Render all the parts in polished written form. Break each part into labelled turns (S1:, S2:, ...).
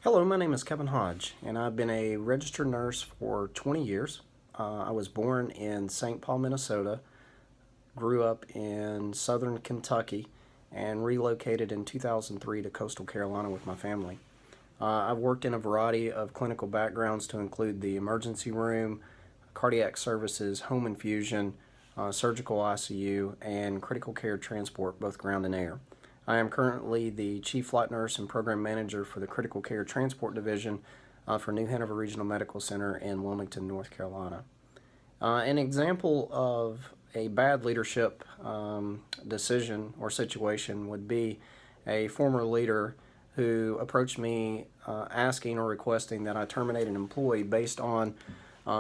S1: Hello, my name is Kevin Hodge, and I've been a registered nurse for 20 years. I was born in St. Paul, Minnesota, grew up in southern Kentucky, and relocated in 2003 to coastal Carolina with my family. I've worked in a variety of clinical backgrounds to include the emergency room, cardiac services, home infusion, surgical ICU, and critical care transport, both ground and air. I am currently the Chief Flight Nurse and Program Manager for the Critical Care Transport Division for New Hanover Regional Medical Center in Wilmington, North Carolina. An example of a bad leadership decision or situation would be a former leader who approached me asking or requesting that I terminate an employee based on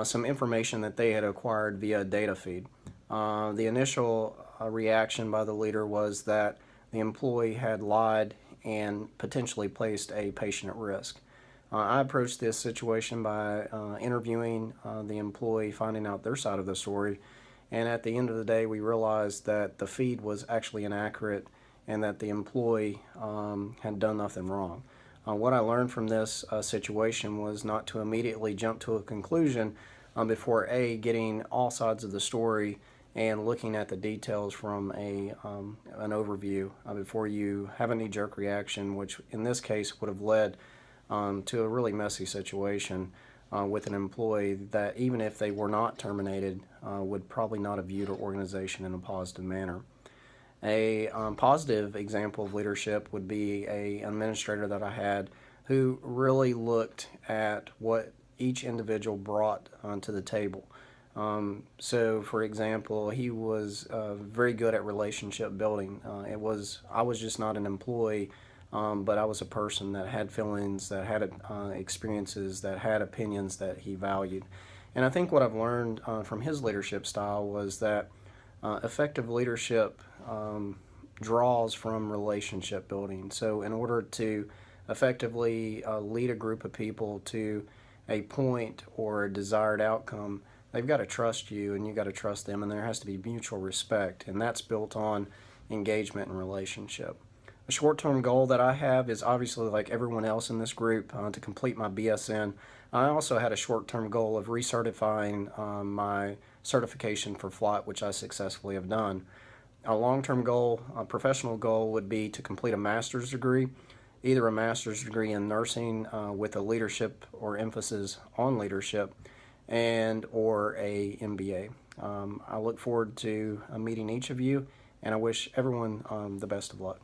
S1: some information that they had acquired via a data feed. The initial reaction by the leader was that the employee had lied and potentially placed a patient at risk. I approached this situation by interviewing the employee, finding out their side of the story, and at the end of the day, we realized that the feed was actually inaccurate and that the employee had done nothing wrong. What I learned from this situation was not to immediately jump to a conclusion before getting all sides of the story and looking at the details from an overview before you have a knee-jerk reaction, which in this case would have led to a really messy situation with an employee that, even if they were not terminated, would probably not have viewed our organization in a positive manner. A positive example of leadership would be an administrator that I had who really looked at what each individual brought to the table. So, for example, he was very good at relationship building. I was just not an employee, but I was a person that had feelings, that had experiences, that had opinions that he valued. And I think what I've learned from his leadership style was that effective leadership draws from relationship building. So, in order to effectively lead a group of people to a point or a desired outcome, they've got to trust you and you got to trust them, and there has to be mutual respect, and that's built on engagement and relationship. A short-term goal that I have is, obviously like everyone else in this group, to complete my BSN. I also had a short-term goal of recertifying my certification for flight, which I successfully have done. A long-term goal, a professional goal, would be to complete a master's degree, either a master's degree in nursing with a leadership or emphasis on leadership, and or a MBA. I look forward to meeting each of you, and I wish everyone the best of luck.